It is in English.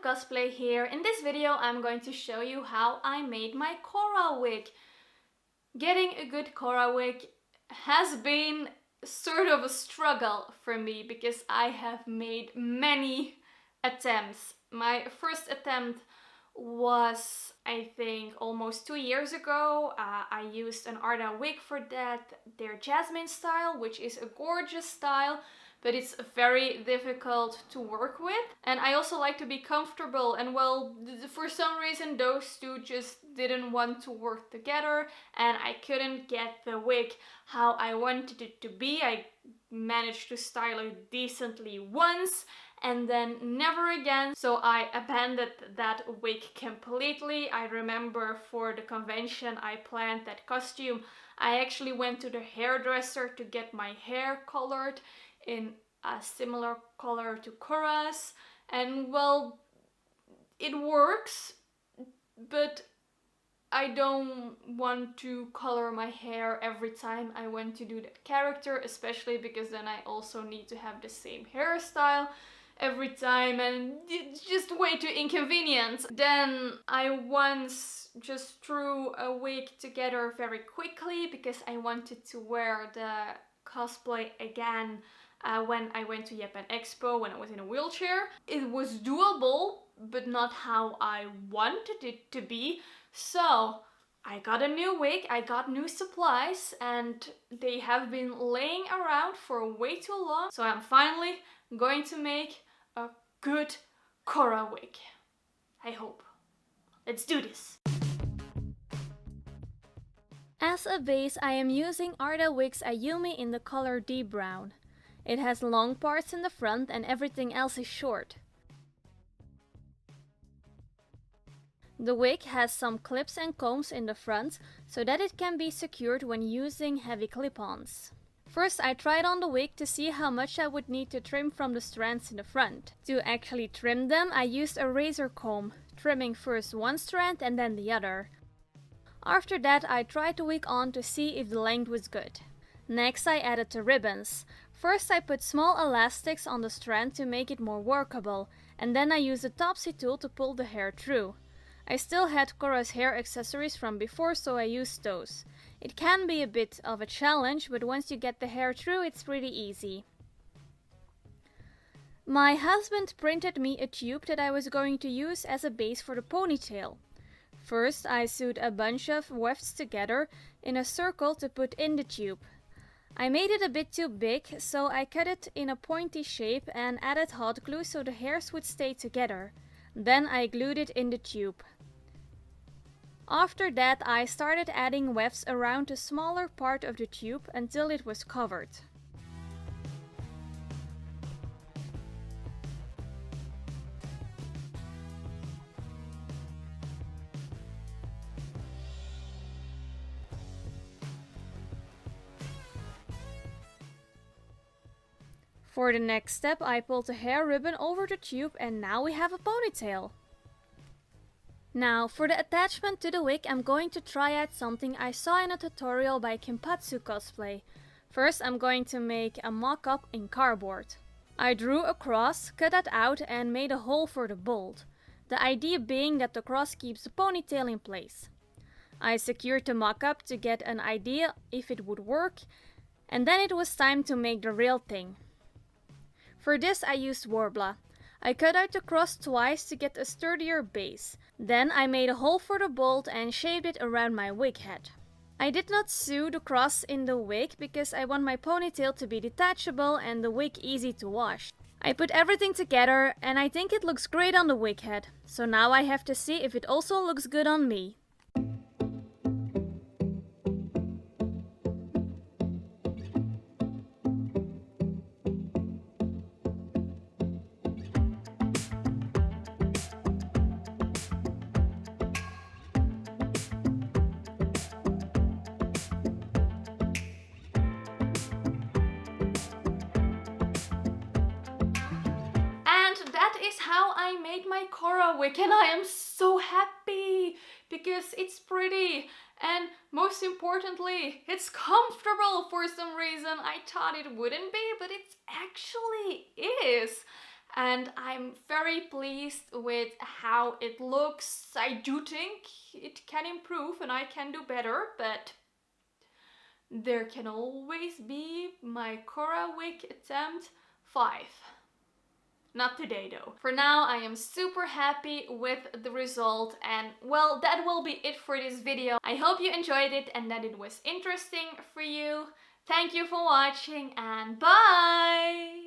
Cosplay here. In this video I'm going to show you how I made my Korra wig. Getting a good Korra wig has been sort of a struggle for me because I have made many attempts. My first attempt was, I think, almost 2 years ago. I used an Arda wig for that, their Jasmine style, which is a gorgeous style, but it's very difficult to work with. And I also like to be comfortable, and well, for some reason those two just didn't want to work together, and I couldn't get the wig how I wanted it to be. I managed to style it decently once, and then never again, so I abandoned that wig completely. I remember for the convention I planned that costume, I actually went to the hairdresser to get my hair colored in a similar color to Korra's, and well, it works, but I don't want to color my hair every time I want to do that character, especially because then I also need to have the same hairstyle every time, and it's just way too inconvenient. Then I once just threw a wig together very quickly because I wanted to wear the cosplay again when I went to Japan Expo when I was in a wheelchair. It was doable, but not how I wanted it to be. So I got a new wig, I got new supplies, and they have been laying around for way too long. So I'm finally going to make a good Korra wig. I hope. Let's do this. As a base, I am using Arda Wig's Ayumi in the color deep brown. It has long parts in the front and everything else is short. The wig has some clips and combs in the front so that it can be secured when using heavy clip-ons. First, I tried on the wig to see how much I would need to trim from the strands in the front. To actually trim them, I used a razor comb, trimming first one strand and then the other. After that, I tried the wig on to see if the length was good. Next, I added the ribbons. First, I put small elastics on the strand to make it more workable, and then I used a Topsy tool to pull the hair through. I still had Korra's hair accessories from before, so I used those. It can be a bit of a challenge, but once you get the hair through, it's pretty easy. My husband printed me a tube that I was going to use as a base for the ponytail. First, I sewed a bunch of wefts together in a circle to put in the tube. I made it a bit too big, so I cut it in a pointy shape and added hot glue so the hairs would stay together. Then I glued it in the tube. After that, I started adding wefts around the smaller part of the tube until it was covered. For the next step, I pulled the hair ribbon over the tube and now we have a ponytail. Now, for the attachment to the wig, I'm going to try out something I saw in a tutorial by Kinpatsu Cosplay. First, I'm going to make a mock-up in cardboard. I drew a cross, cut that out and made a hole for the bolt. The idea being that the cross keeps the ponytail in place. I secured the mock-up to get an idea if it would work, and then it was time to make the real thing. For this I used Worbla. I cut out the cross twice to get a sturdier base. Then I made a hole for the bolt and shaped it around my wig head. I did not sew the cross in the wig because I want my ponytail to be detachable and the wig easy to wash. I put everything together and I think it looks great on the wig head. So now I have to see if it also looks good on me. How I made my Korra wig, and I am so happy because it's pretty and most importantly it's comfortable. For some reason I thought it wouldn't be, but it actually is. and I'm very pleased with how it looks. I do think it can improve and I can do better, but there can always be my Korra wig attempt 5. Not today though. For now, I am super happy with the result, and well, that will be it for this video. I hope you enjoyed it and that it was interesting for you. Thank you for watching and bye!